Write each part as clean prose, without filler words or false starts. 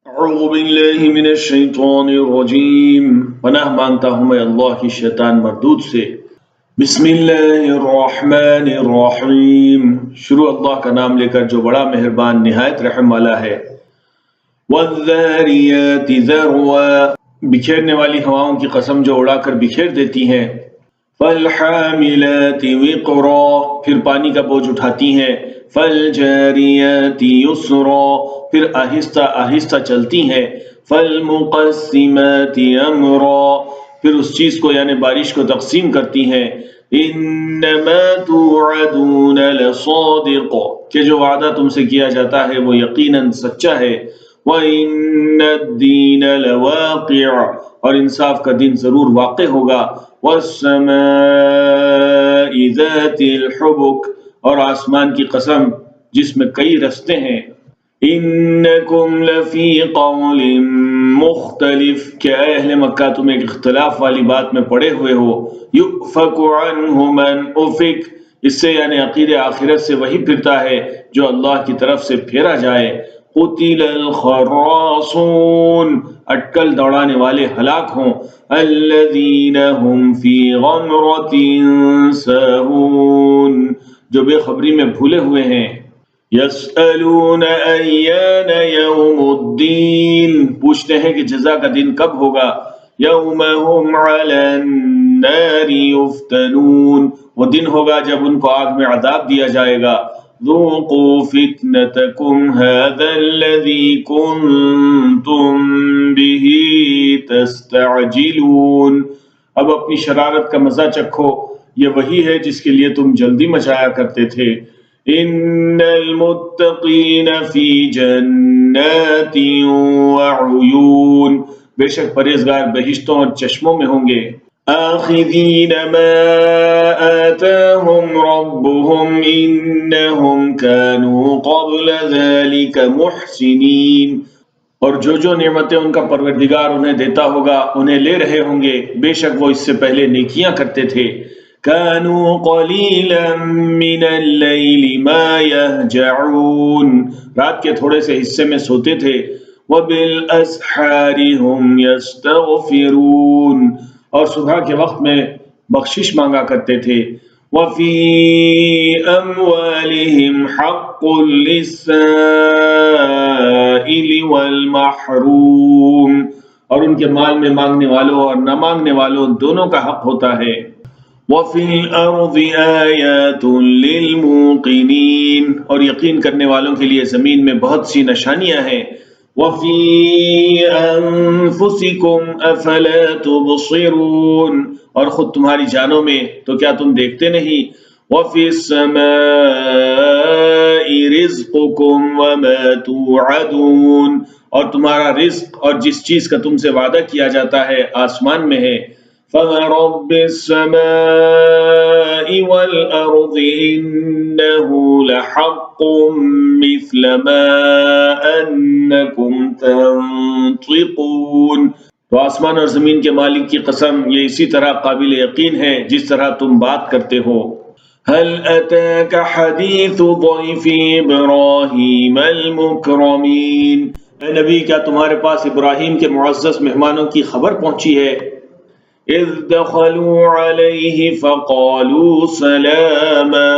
اعوذ باللہ من الشیطان الرجیم، پناہ مانگتا ہوں میں اللہ کی شیطان مردود سے۔ بسم اللہ الرحمن الرحیم، شروع اللہ کا نام لے کر جو بڑا مہربان نہایت رحم والا ہے۔ والذاریات ذروا، بکھیرنے والی ہواؤں کی قسم جو اڑا کر بکھیر دیتی ہیں۔ فالحاملات وقرا، پھر پانی کا بوجھ اٹھاتی ہیں۔ فالجاریات یسرا، پھر آہستہ آہستہ چلتی ہیں۔ فالمقسمات امرا، پھر اس چیز کو یعنی بارش کو تقسیم کرتی ہیں۔ انما توعدون لصادق، کہ جو وعدہ تم سے کیا جاتا ہے وہ یقیناً سچا ہے۔ وَإِنَّ الدِّينَ لَوَاقِعٌ، اور انصاف کا دن ضرور واقع ہوگا۔ وَالسَّمَاءِ ذَاتِ الْحُبُكِ، اور آسمان کی قسم جس میں کئی رستے ہیں۔ انکم لفی قول مختلف، کہ اے اہل مکہ تم ایک اختلاف والی بات میں پڑے ہوئے ہو۔ یؤفک عنہ من افک، اس سے یعنی عقید آخرت سے وہی پھرتا ہے جو اللہ کی طرف سے پھیرا جائے۔ قتل الخراصون، اٹکل دوڑانے والے ہلاک ہوں۔ الذین هم فی غمرۃ ساہون، جو بے خبری میں بھولے ہوئے ہیں۔ یسألون ایان یوم الدین، پوچھتے ہیں کہ جزا کا دن کب ہوگا۔ یوم هم علی النار یفتنون، وہ دن ہوگا جب ان کو آگ میں عذاب دیا جائے گا۔ ذوقوا فتنتکم ھذا الذی کنتم بہ تستعجلون، اب اپنی شرارت کا مزہ چکھو، یہ وہی ہے جس کے لیے تم جلدی مچایا کرتے تھے۔ ان المتقین فی جنات وعیون، بے شک پرہیزگار بہشتوں اور چشموں میں ہوں گے۔ آخذین ما آتاہم ربہم انہم کانوا قبل ذلک محسنین، اور جو نعمتیں ان کا پروردگار انہیں دیتا ہوگا انہیں لے رہے ہوں گے، بے شک وہ اس سے پہلے نیکیاں کرتے تھے۔ كانوا قليلا من الليل ما يهجعون، رات کے تھوڑے سے حصے میں سوتے تھے۔ وبالاسحار هم يستغفرون، اور صبح کے وقت میں بخشش مانگا کرتے تھے۔ وفي اموالهم حق للسائل والمحروم، اور ان کے مال میں مانگنے والوں اور نہ مانگنے والوں دونوں کا حق ہوتا ہے۔ وَفِي الْأَرْضِ آيَاتٌ لِّلْمُوقِنِينَ، اور یقین کرنے والوں کے لیے زمین میں بہت سی نشانیاں ہیں۔ وَفِي أَنفُسِكُمْ أَفَلَا تُبْصِرُونَ، اور خود تمہاری جانوں میں تو کیا تم دیکھتے نہیں۔ وَفِي السَّمَاءِ رِزْقُكُمْ وَمَا تُوعَدُونَ، اور تمہارا رزق اور جس چیز کا تم سے وعدہ کیا جاتا ہے آسمان میں ہے۔ فَرَبِّ السَّمَاءِ وَالْأَرْضِ إِنَّهُ لَحَقٌّ مِثْلَ مَا أَنَّكُمْ تَنطِقُونَ، تو آسمان اور زمین کے مالک کی قسم یہ اسی طرح قابل یقین ہے جس طرح تم بات کرتے ہو۔ هَلْ أَتَاكَ حَدِيثُ ضَيْفِ إِبْرَاهِيمَ الْمُكْرَمِينَ، اے نبی کیا تمہارے پاس ابراہیم کے معزز مہمانوں کی خبر پہنچی ہے؟ اذ دخلوا علیہ فقالوا سلاما،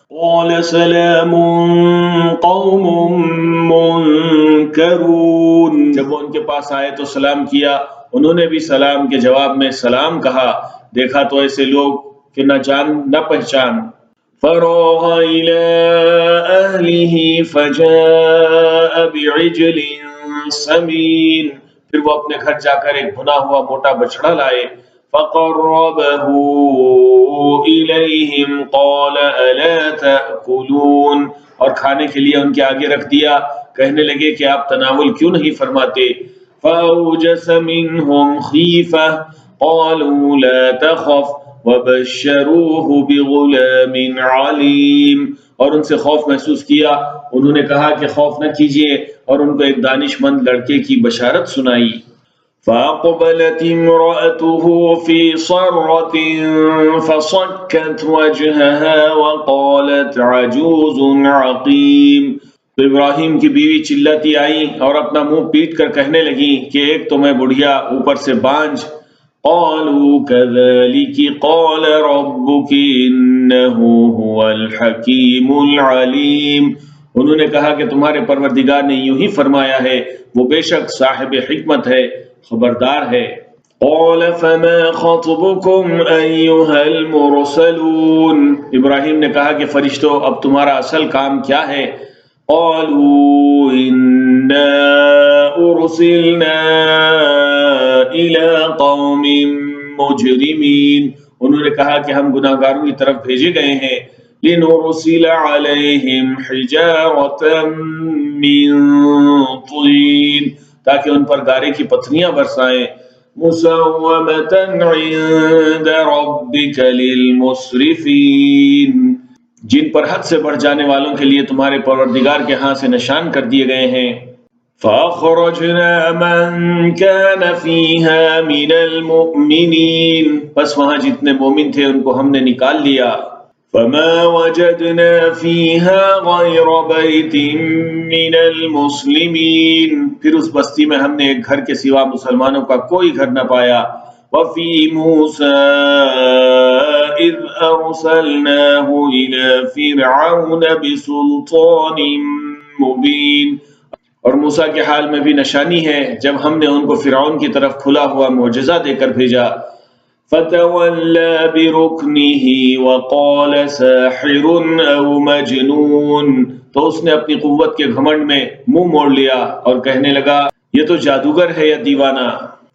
قال سلام قوم منکرون، جب وہ ان کے پاس آئے تو سلام کیا، انہوں نے بھی سلام کے جواب میں سلام کہا، دیکھا تو ایسے لوگ کہ نہ جان نہ پہچان۔ فراغ إلى أهله فجاء بعجل سمین، پھر وہ اپنے گھر جا کر ایک بھنا ہوا موٹا بچڑا لائے۔ فقربه إليهم قال ألا تأكلون، اور کھانے کے لیے ان کے آگے رکھ دیا، کہنے لگے کہ آپ تناول کیوں نہیں فرماتے۔ فأوجس منهم خيفة قالوا لا تخف وبشروه بغلام علیم، اور ان سے خوف محسوس کیا، انہوں نے کہا کہ خوف نہ کیجیے، اور ان کو ایک دانش مند لڑکے کی بشارت سنائی۔ فأقبلت امرأته في صرة فصكت وجهها وقالت عجوز عقيم، تو ابراہیم کی بیوی چلاتی آئیں اور اپنا منہ پیٹ کر کہنے لگیں کہ ایک تو میں بڑھیا، اوپر سے بانجھ۔ قالوا كذلك قال ربك انه هو الحكيم العليم، انہوں نے کہا کہ تمہارے پروردگار نے یوں ہی فرمایا ہے، وہ بے شک صاحب حکمت ہے، خبردار ہے۔ قال فما خطبكم ايها المرسلون، ابراہیم نے کہا کہ فرشتوں اب تمہارا اصل کام کیا ہے؟ قالوا انا ارسلنا الى قوم مجرمین، انہوں نے کہا کہ ہم گناہگاروں کی طرف بھیجے گئے ہیں۔ لنرسل علیہم حجارۃ من طین، تاکہ ان پر گارے کی پتھریاں برسائیں۔ مسومۃ عند ربک للمسرفین، جن پر حد سے بڑھ جانے والوں کے لیے تمہارے پروردگار کے ہاں سے نشان کر دیے گئے ہیں۔ فَأَخْرَجْنَا مَنْ كَانَ فِيهَا مِنَ الْمُؤْمِنِينَ، پس وہاں جتنے مومن تھے ان کو ہم نے نکال لیا۔ فَمَا وَجَدْنَا فِيهَا غَيْرَ بَيْتٍ مِّنَ الْمُسْلِمِينَ، پھر اس بستی میں ہم نے ایک گھر کے سوا مسلمانوں کا کوئی گھر نہ پایا۔ وَفِي مُوسَىٰ إِذْ أَرْسَلْنَاهُ إِلَىٰ فِرْعَوْنَ بِسُلْطَانٍ مُّبِينٍ، اور موسیٰ کے حال میں بھی نشانی ہے جب ہم نے ان کو فرعون کی طرف کھلا ہوا معجزہ دے کر بھیجا۔ فَتَوَلَّىٰ بِرُكْنِهِ وَقَالَ سَاحِرٌ أَوْ مَجْنُونٌ، تو اس نے اپنی قوت کے گھمنڈ میں منہ موڑ لیا اور کہنے لگا یہ تو جادوگر ہے یا دیوانہ۔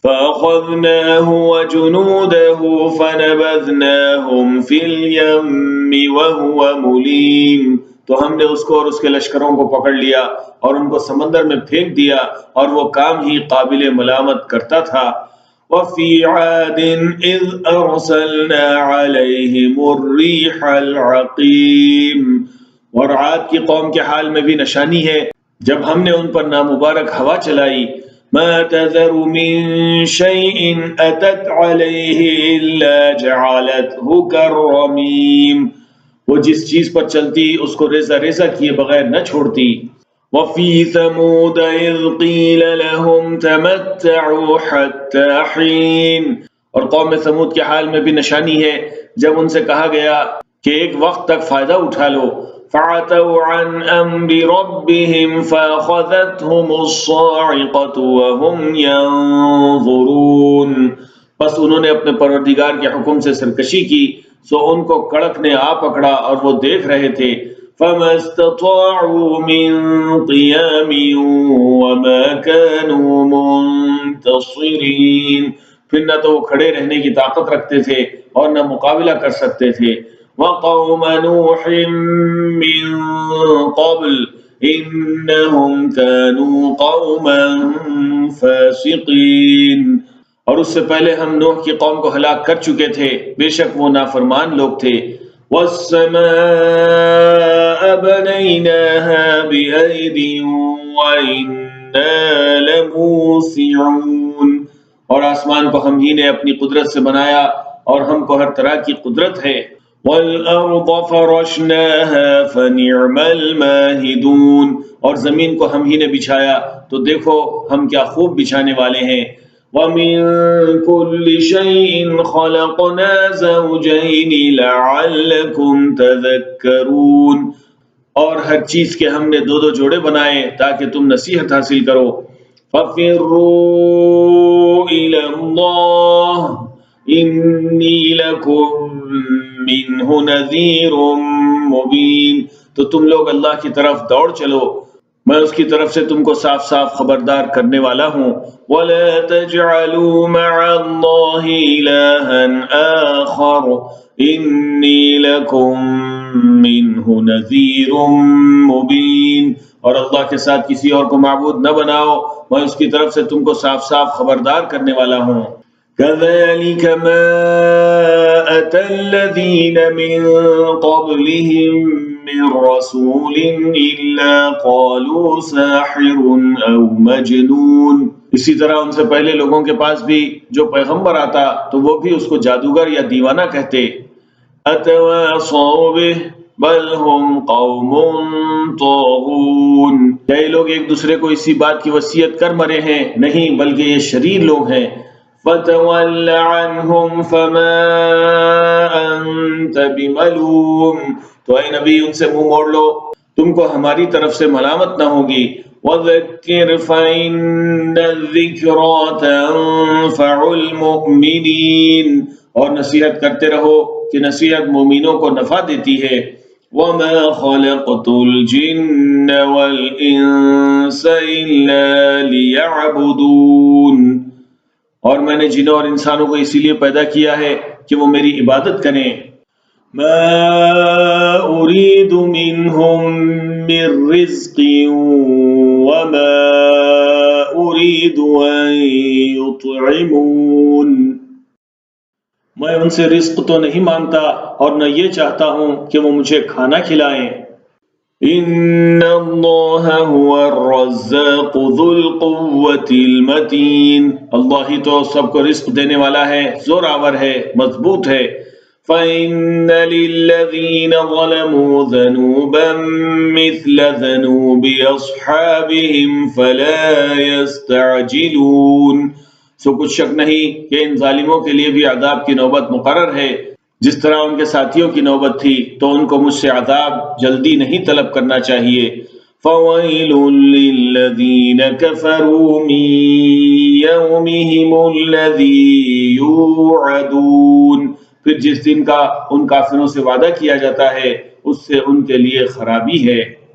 فَأَخَذْنَاهُ وَجُنُودَهُ فَنَبَذْنَاهُمْ فِي الْيَمِّ وَهُوَ مُلِيمٌ، تو ہم نے اس کو اور اس کے لشکروں کو پکڑ لیا اور ان کو سمندر میں پھینک دیا، اور وہ کام ہی قابل ملامت کرتا تھا۔ وَفِي عَادٍ إِذْ أَرْسَلْنَا عَلَيْهِمُ الرِّيحَ الْعَقِيمَ، اور عاد کی قوم کے حال میں بھی نشانی ہے جب ہم نے ان پر نامبارک ہوا چلائی۔ مَا تَذَرُ مِن شَيْءٍ أَتَتْ عَلَيْهِ إِلَّا جَعَلَتْهُ كَالرَّمِيمِ، وہ جس چیز پر چلتی اس کو ریزہ ریزہ کیے بغیر نہ چھوڑتی۔ وَفِي ثَمُودَ إِذْ قِيلَ لَهُمْ تَمَتَّعُوا حَتَّىٰ حِينٍ، اور قوم ثمود کے حال میں بھی نشانی ہے جب ان سے کہا گیا کہ ایک وقت تک فائدہ اٹھا لو۔ فَعَتَوْا عَنْ أَمْرِ رَبِّهِمْ فَأَخَذَتْهُمُ الصَّاعِقَةُ وَهُمْ يَنظُرُونَ، بس انہوں نے اپنے پروردگار کے حکم سے سرکشی کی سو ان کو کڑک نے آ پکڑا اور وہ دیکھ رہے تھے۔ فَمَا اسْتَطَاعُوا مِن قِيَامٍ وَمَا كَانُوا مُنتَصِرِينَ، پھر نہ تو وہ کھڑے رہنے کی طاقت رکھتے تھے اور نہ مقابلہ کر سکتے تھے۔ وَقَوْمَ نُوحٍ مِّن قَبْلُ إِنَّهُمْ كَانُوا قَوْمًا فَاسِقِينَ، اور اس سے پہلے ہم نوح کی قوم کو ہلاک کر چکے تھے، بے شک وہ نافرمان لوگ تھے۔ وَالسَّمَاءَ بَنَيْنَاهَا بِأَيْدٍ وَإِنَّا لَمُوسِعُونَ، اور آسمان کو ہم ہی نے اپنی قدرت سے بنایا اور ہم کو ہر طرح کی قدرت ہے۔ وَالْأَرْضَ فَرَشْنَاهَا فَنِعْمَ الْمَاهِدُونَ، اور زمین کو ہم ہی نے بچھایا تو دیکھو ہم کیا خوب بچھانے والے ہیں۔ وَمِن كُلِّ شَيْءٍ خَلَقْنَا زَوْجَيْنِ لَعَلَّكُمْ تَذَكَّرُونَ، اور ہر چیز کے ہم نے دو دو جوڑے بنائے تاکہ تم نصیحت حاصل کرو۔ فَفِرُّوا إِلَى اللَّهِ إِنِّي لَكُمْ مِنْهُ نَذِيرٌ مُّبِينٌ، تو تم لوگ اللہ کی طرف دوڑ چلو، میں اس کی طرف سے تم کو صاف صاف خبردار کرنے والا ہوں۔ وَلَا تَجْعَلُوا مَعَ اللَّهِ إِلَٰهًا آخَرَ إِنِّي لَكُمْ مِنْهُ نَذِيرٌ مُّبِينٌ، اور اللہ کے ساتھ کسی اور کو معبود نہ بناؤ، میں اس کی طرف سے تم کو صاف صاف خبردار کرنے والا ہوں۔ كَذَلِكَ مَا أَتَى الَّذِينَ مِن قَبْلِهِم مِّن رَّسُولٍ إِلَّا قَالُوا سَاحِرٌ أَوْ مَجْنُونٌ، اسی طرح ان سے پہلے لوگوں کے پاس بھی جو پیغمبر آتا تو وہ بھی اس کو جادوگر یا دیوانہ کہتے۔ أَتَوَاصَوْا بِهِ بل هم قوم طاغون، کیا یہ لوگ ایک دوسرے کو اسی بات کی وصیت کر مرے ہیں؟ نہیں، بلکہ یہ شریر لوگ ہیں۔ فتول عنهم فما انت بملوم، تو اے نبی ان سے منہ موڑ لو، تم کو ہماری طرف سے ملامت نہ ہوگی۔ وذکر فإن الذکرى تنفع المؤمنین، اور نصیحت کرتے رہو کہ نصیحت مومنوں کو نفع دیتی ہے۔ وما خلقت الجن والانس الا ليعبدون، اور میں نے جنوں اور انسانوں کو اسی لیے پیدا کیا ہے کہ وہ میری عبادت کریں۔ ما اريد منهم من رزق وما اريد ان يطعمون، میں ان سے رزق تو نہیں مانگتا اور نہ یہ چاہتا ہوں کہ وہ مجھے کھانا کھلائیں۔ ان اللہ هو الرزاق ذو القوة المتین، اللہ ہی تو سب کو رزق دینے والا ہے، زور آور ہے، مضبوط ہے۔ فَإِنَّ لِلَّذِينَ ظَلَمُوا ذَنُوبًا مِثْلَ ذَنُوبِ أَصْحَابِهِمْ فَلَا يَسْتَعْجِلُونَ، سو کچھ شک نہیں کہ ان ظالموں کے لیے بھی عذاب کی نوبت مقرر ہے، جس طرح ان کے ساتھیوں کی نوبت تھی، تو ان کو مجھ سے عذاب جلدی نہیں طلب کرنا چاہیے۔ فَوَيْلٌ لِّلَّذِينَ كَفَرُوا مِن يَوْمِهِمُ الَّذِي يُوعَدُونَ، پھر جس دن کا ان کافروں سے وعدہ کیا جاتا ہے اس سے ان کے لیے خرابی ہے۔